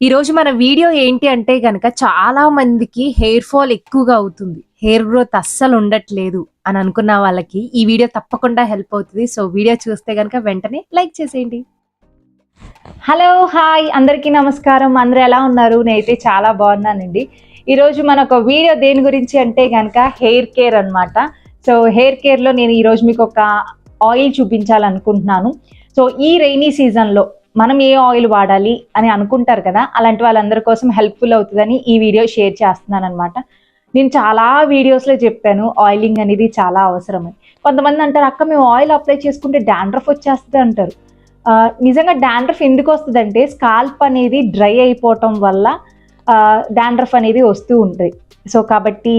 ఈరోజు మన వీడియో ఏంటి అంటే గనక చాలా మందికి హెయిర్ ఫాల్ ఎక్కువగా అవుతుంది. హెయిర్ గ్రోత్ అస్సలు ఉండట్లేదు అని అనుకున్న వాళ్ళకి ఈ వీడియో తప్పకుండా హెల్ప్ అవుతది. సో, వీడియో చూస్తే గనక వెంటనే లైక్ చేసేయండి. హలో! హాయ్! అందరికీ నమస్కారం. అందరూ ఎలా ఉన్నారు? నేనైతే చాలా బాగున్నానండి. ఈరోజు మనొక వీడియో దేని గురించి అంటే గనక హెయిర్ కేర్ అనమాట. సో, హెయిర్ కేర్‌లో నేను ఈరోజు మీకొక ఆయిల్ చూపించాలనుకుంటున్నాను. సో, ఈ రెయినీ సీజన్‌లో మనం ఏ ఆయిల్ వాడాలి అని అనుకుంటారు కదా! అలాంటి వాళ్ళందరి కోసం హెల్ప్‌ఫుల్ అవుతదని ఈ వీడియో షేర్ చేస్తున్నాననమాట. నేను చాలా వీడియోస్‌లో చెప్పాను ఆయిలింగ్ అనేది చాలా అవసరమని. కొంతమంది అంటారు, "అక్క మేము ఆయిల్ అప్లై చేసుకుంటే డాండ్రఫ్ వచ్చేస్తది" అంటారు. నిజంగా డాండ్రఫ్ ఎందుకొస్తదంటే, స్కాల్ప్ అనేది డ్రై అయిపోవటం వల్ల డాండ్రఫ్ అనేది వస్తూ ఉంటది. సో, కాబట్టి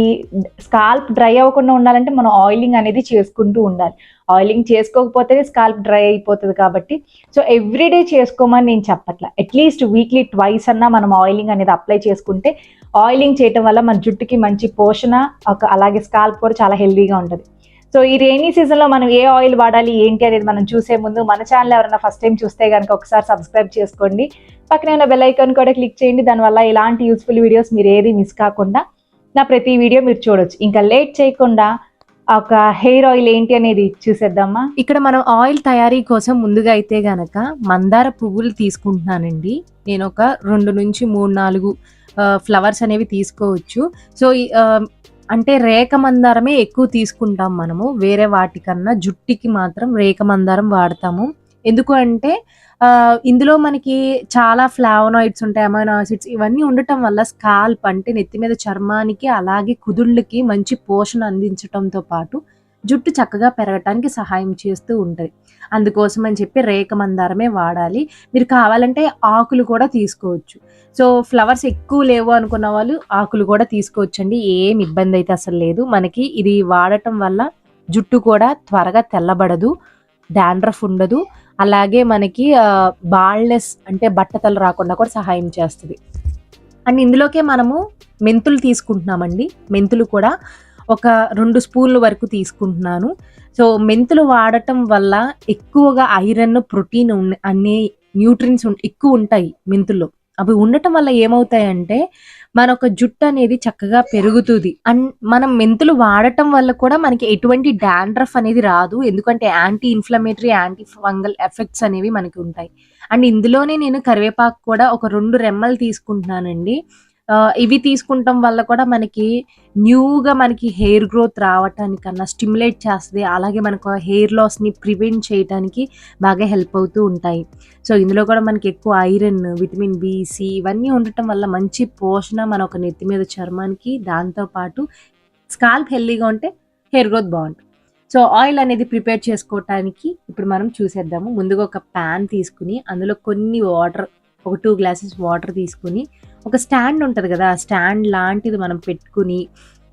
స్కాల్ప్ డ్రై అవ్వకుండా ఉండాలంటే మనం ఆయిలింగ్ అనేది చేసుకుంటూ ఉండాలి. ఆయిలింగ్ చేసుకోకపోతేనే స్కాల్ప్ డ్రై అయిపోతది కాబట్టి, సో, ఎవ్రీడే చేసుకోమని నేను చెప్పట్ల. అట్‌లీస్ట్ వీక్లీ ట్వైస్ అన్నా మనం ఆయిలింగ్ అనేది అప్లై చేసుకుంటే, ఆయిలింగ్ చేయటం వల్ల మన జుట్టుకి మంచి పోషణ, అలాగే స్కాల్ప్ కూడా చాలా హెల్తీగా ఉంటది. సో, ఈ రెయినీ సీజన్‌లో మనం ఏ ఆయిల్ వాడాలి, ఏంటి అనేది మనం చూసే ముందు మన ఛానల్ ఎవరైనా ఫస్ట్ టైమ్ చూస్తే గనుక ఒకసారి సబ్స్క్రైబ్ చేసుకోండి. పక్కనే ఉన్న బెల్ ఐకాన్ కూడా క్లిక్ చేయండి. దానివల్ల ఇలాంటి యూజ్‌ఫుల్ వీడియోస్ మీరు ఏది మిస్ కాకుండా నా ప్రతి వీడియో మీరు చూడొచ్చు. ఇంకా లేట్ చేయకుండా ఒక హెయిర్ ఆయిల్ ఏంటి అనేది చూసేద్దామా? ఇక్కడ మనం ఆయిల్ తయారీ కోసం ముందుగా అయితే గనక మందార పువ్వులు తీసుకుంటున్నానండి. నేనొక 2-3, 4 ఫ్లవర్స్ అనేవి తీసుకోవచ్చు. సో, అంటే రేఖ మందారమే ఎక్కువ తీసుకుంటాం మనము. వేరే వాటికన్నా జుట్టుకి మాత్రం రేఖ మందారం వాడతాము. ఎందుకు అంటే ఇందులో మనకి చాలా ఫ్లావనాయిడ్స్ ఉంటాయి. అమైనో యాసిడ్స్ ఇవన్నీ ఉండటం వల్ల స్కాల్ప్ అంటే నెత్తి మీద చర్మానికి, అలాగే కుదుళ్ళకి మంచి పోషణ అందించటంతో పాటు జుట్టు చక్కగా పెరగటానికి సహాయం చేస్తూ ఉంటది. అందుకోసం అని చెప్పి రేఖ మందారమే వాడాలి. మీరు కావాలంటే ఆకులు కూడా తీసుకోవచ్చు. సో, ఫ్లవర్స్ ఎక్కువ లేవు అనుకున్న వాళ్ళు ఆకులు కూడా తీసుకోవచ్చండి. ఏం ఇబ్బందయితే అసలు లేదు. మనకి ఇది వాడటం వల్ల జుట్టు కూడా త్వరగా తెల్లబడదు. డాండ్రఫ్ ఉండదు. అలాగే మనకి బాల్డ్‌నెస్ అంటే బట్టతల రాకుండా కూడా సహాయం చేస్తది. అండ్ ఇందులోకే మనము మెంతులు తీసుకుంటున్నామండి. మెంతులు కూడా ఒక 2 స్పూన్‌ల వరకు తీసుకుంటున్నాను. సో, మెంతులు వాడటం వల్ల ఎక్కువగా ఐరన్, ప్రోటీన్ అనే న్యూట్రియంట్స్ ఎక్కువుంటాయి మెంతుల్లో. అవి ఉండటం వల్ల ఏమవుతాయంటే, మనొక జుట్టనేది చక్కగా పెరుగుతది. అండ్ మనం మెంతులు వాడటం వల్ల కూడా మనకి ఎటువంటి డాండ్రఫ్ అనేది రాదు. ఎందుకంటే anti inflammatory, anti fungal effects అనేవి మనకి ఉంటాయి. అండ్ ఇందులోనే నేను కరివేపాకు కూడా ఒక 2 రెమ్మలు తీసుకుంటున్నానండి. ఇవి తీసుకుంటం వల్ల కూడా మనకి న్యూగా మనకి హెయిర్ గ్రోత్ రావటానికన్నా స్టిమ్యులేట్ చేస్తది. అలాగే మనకు హెయిర్ లాస్‌ని ప్రివెంట్ చేయటానికి బాగా హెల్ప్ అవుతూ ఉంటాయి. సో, ఇందులో కూడా మనకి ఎక్కువ ఐరన్, విటమిన్ బి, సి ఇవన్నీ ఉండటం వల్ల మంచి పోషణ మన ఒక నెత్తి మీద చర్మానికి, దాంతో పాటు స్కాల్ప్ హెల్తీగా ఉంటే హెయిర్ గ్రోత్ బావుంటది. సో, ఆయిల్ అనేది ప్రిపేర్ చేసుకోవటానికి ఇప్పుడు మనం చూసేద్దాము. ముందుగా ఒక పాన్ తీసుకొని అందులో కొన్ని వాటర్, ఒక 2 గ్లాసెస్ వాటర్ తీసుకొని, ఒక స్టాండ్ ఉంటది గదా! ఆ స్టాండ్ లాంటిది మనం పెట్టుకొని,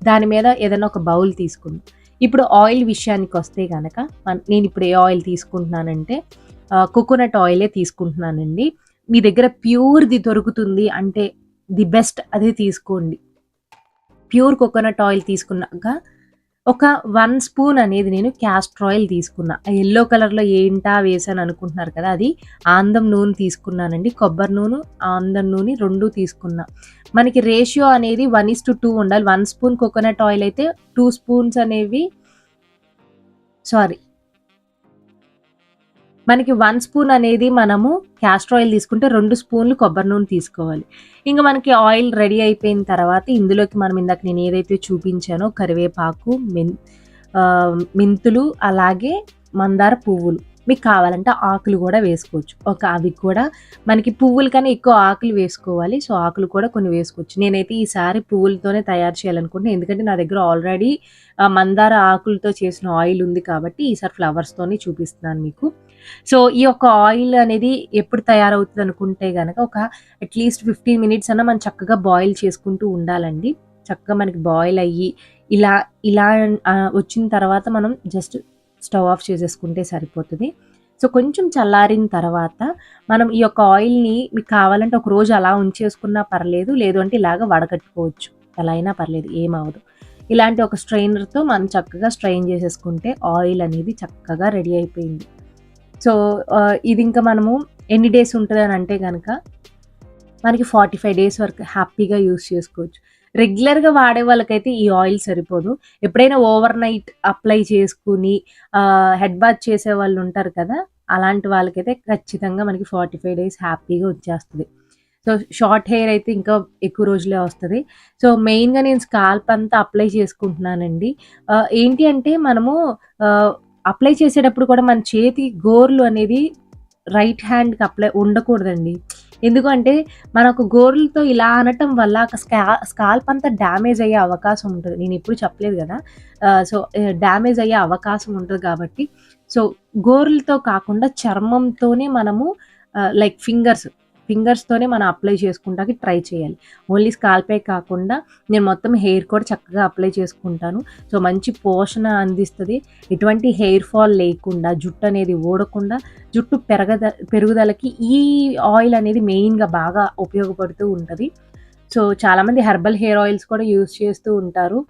దాని మీద ఏదైనా ఒక బౌల్ తీసుకుందాం. ఇప్పుడు ఆయిల్ విషయానికొస్తే గనక నేనిప్పుడు ఏ ఆయిల్ తీసుకుంటున్నానంటే కోకోనట్ ఆయిలే తీసుకుంటున్నానండి. మీ దగ్గర ప్యూర్‌ది దొరుకుతుంది అంటే ది బెస్ట్ అదే తీసుకోండి. ప్యూర్ కోకోనట్ ఆయిల్ తీసుకున్నాక ఒక 1 స్పూన్ అనేది నేను క్యాస్టర్ ఆయిల్ తీసుకున్నా. ఆ యెల్లో కలర్‌లో ఏంటా వేసాను అనుకుంటున్నారు కదా! అది ఆందం నూనె తీసుకున్నానండి. కొబ్బరి నూనె, ఆందం నూనె 2 తీసుకున్నా. మనకి రేషియో అనేది 1:2 ఉండాలి. 1 స్పూన్ కోకోనట్ ఆయిల్ అయితే 2 స్పూన్స్ అనేవి సారీ. మనకి 1 స్పూన్ అనేది మనము క్యాస్టర్ ఆయిల్ తీసుకుంటే 2 స్పూన్లు కొబ్బరి నూనె తీసుకోవాలి. ఇంక మనకి ఆయిల్ రెడీ అయిపోయిన తర్వాత ఇందులోకి మనం ఇందాక నేను ఏదైతే చూపించానో కరివేపాకు, మెంతులు అలాగే మందార పువ్వులు. మీకు కావాలంటే ఆకులు గూడా వేసుకోవచ్చు. అవి కూడా మనకి పువ్వుల కన్నా ఎక్కువ ఆకులు వేసుకోవాలి. సో, ఆకులు కూడా కొన్ని వేసుకోవచ్చు. నేనైతే ఈసారి పువ్వులతోనే తయారు చేయాలనుకుంటున్నా. ఎందుకంటే నా దగ్గర ఆల్రెడీ మందార ఆకులతో చేసిన ఆయిల్ ఉంది కాబట్టి ఈసారి ఫ్లవర్స్‌తోనే చూపిస్తున్నాను మీకు. సో, ఈ యొక్క ఆయిల్ అనేది ఎప్పుడు తయారవుతదనుకుంటే గనక ఒక అట్‌లీస్ట్ 15 మినిట్స్ అన్నా మనం చక్కగా బాయిల్ చేసుకుంటూ ఉండాలండి. చక్కగా మనకి బాయిల్ అయ్యి ఇలా ఇలా వచ్చిన తర్వాత మనం జస్ట్ స్టవ్ ఆఫ్ చేసేసుకుంటే సరిపోతది. సో, కొంచెం చల్లారిన తర్వాత మనం ఈ యొక్క ఆయిల్‌ని మీకు కావాలంటే ఒక రోజు అలా ఉంచేసుకున్నా పర్లేదు. లేదు అంటే ఇలాగ వడకట్టుకోవచ్చు. ఎలా అయినా పర్లేదు ఏమవ్వదు. ఇలాంటి ఒక స్ట్రెయినర్‌తో మనం చక్కగా స్ట్రెయిన్ చేసేసుకుంటే ఆయిల్ అనేది చక్కగా రెడీ అయిపోయింది. సో, ఇది ఇంకా మనము ఎన్ని డేస్ ఉంటదనంటే గనక మనకి 45 డేస్ వరకు హ్యాపీగా యూజ్ చేసుకోవచ్చు. రెగ్యులర్‌గా వాడే వాళ్ళకైతే ఈ ఆయిల్ సరిపోదు. ఎప్పుడైనా ఓవర్ నైట్ అప్లై చేసుకొని హెడ్ బాత్ చేసేవాళ్ళు ఉంటారు కదా! అలాంటి వాళ్ళకైతే ఖచ్చితంగా మనకి 45 డేస్ హ్యాపీగా వచ్చేస్తది. సో, షార్ట్ హెయిర్ అయితే ఇంకా ఎక్కువ రోజులే వస్తది. సో, మెయిన్‌గా నేను స్కాల్ప్ అంతా అప్లై చేసుకుంటున్నానండి. ఏంటి అంటే మనము ఆహ్, అప్లై చేసేటప్పుడు కూడా మన చేతి గోర్లు అనేది రైట్ హ్యాండ్‌కి అప్లై ఉండకూడదండి. ఎందుకంటే మనకు గోర్లతో ఇలా అనటం వల్ల స్కాల్ప్ అంతా డ్యామేజ్ అయ్యే అవకాశం ఉంటది. నేనెప్పుడు చెప్పలేదు గదా! డ్యామేజ్ అయ్యే అవకాశం ఉంటది కాబట్టి, సో, గోర్లతో కాకుండా చర్మంతోనే మనము లైక్ ఫింగర్స్‌తోనే మనం అప్లై చేసుకుంటానికి ట్రై చేయాలి. ఓన్లీ స్కాల్పే కాకుండా నేను మొత్తం హెయిర్ కూడా చక్కగా అప్లై చేసుకుంటాను. సో, మంచి పోషణ అందిస్తది. ఎటువంటి హెయిర్ ఫాల్ లేకుండా, జుట్టు అనేది ఊడకుండా, జుట్టు పెరుగుదలకి ఈ ఆయిల్ అనేది మెయిన్‌గా బాగా ఉపయోగపడుతూ ఉంటది. సో, చాలామంది హెర్బల్ హెయిర్ ఆయిల్స్ కూడా యూజ్ చేస్తూ ఉంటారు.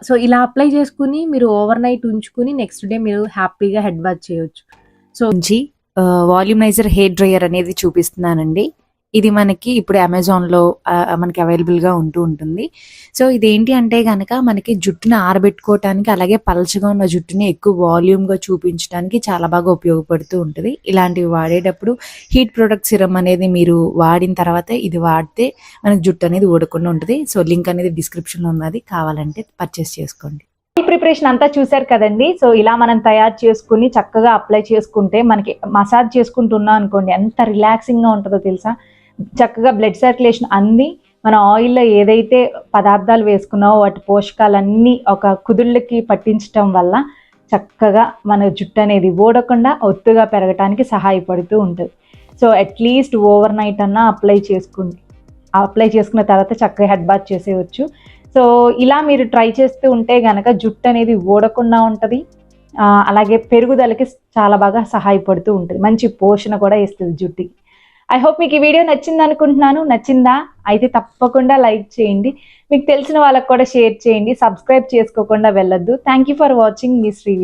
సో, ఇలా అప్లై చేసుకొని మీరు ఓవర్ నైట్ ఉంచుకొని నెక్స్ట్ డే మీరు హ్యాపీగా హెడ్ బాత్ చేయొచ్చు. సో, నుంచి వాల్యూమైజర్ హెయిర్ డ్రైయర్ అనేది చూపిస్తున్నానండి. ఇది మనకి ఇప్పుడు అమెజాన్‌లో మనకి అవైలబుల్‌గా ఉంటూ ఉంటుంది. సో, ఇదేంటి అంటే గనక మనకి జుట్టుని ఆరబెట్టుకోవటానికి, అలాగే పలచగా ఉన్న జుట్టుని ఎక్కువ వాల్యూమ్‌గా చూపించడానికి చాలా బాగా ఉపయోగపడుతూ ఉంటది. ఇలాంటివి వాడేటప్పుడు హీట్ ప్రొటెక్ట్ సిరమ్ అనేది మీరు వాడిన తర్వాత ఇది వాడితే మనకి జుట్టు అనేది ఊడకుండా ఉంటది. సో, లింక్ అనేది డిస్క్రిప్షన్‌లో ఉన్నది. కావాలంటే పర్చేస్ చేసుకోండి. ఈ ప్రిపరేషన్ అంతా చూసారు కదండి. సో ఇలా మనం తయారు చేసుకుని చక్కగా అప్లై చేసుకుంటే మనకి మసాజ్ చేసుకుంటున్నాం అనుకోండి, ఎంత రిలాక్సింగ్‌గా ఉంటుందో తెలుసా? చక్కగా బ్లడ్ సర్క్యులేషన్ అంది మన ఆయిల్‌లో ఏదైతే పదార్థాలు వేసుకున్నామో వాటి పోషకాలన్నీ ఒక కుదుళ్ళకి పట్టించటం వల్ల చక్కగా మన జుట్టు అనేది ఊడకుండా ఒత్తుగా పెరగటానికి సహాయపడుతూ ఉంటుంది. సో అట్లీస్ట్ ఓవర్ నైట్ అన్నా అప్లై చేసుకోండి. అప్లై చేసుకున్న తర్వాత చక్కగా హెడ్ బాత్ చేసేయొచ్చు. సో ఇలా మీరు ట్రై చేస్తూ ఉంటే గనక జుట్టు అనేది ఊడకుండా ఉంటది. అలాగే పెరుగుదలకి చాలా బాగా సహాయపడుతూ ఉంటుంది. మంచి పోషణ కూడా ఇస్తది జుట్టుకి. ఐ హోప్ మీకు ఈ వీడియో నచ్చిందనుకుంటున్నాను. నచ్చిందా? అయితే తప్పకుండా లైక్ చేయండి. మీకు తెలిసిన వాళ్ళకి కూడా షేర్ చేయండి. సబ్స్క్రైబ్ చేసుకోకుండా వెళ్ళొద్దు. థ్యాంక్ యూ ఫర్ వాచింగ్ మీ శ్రీ.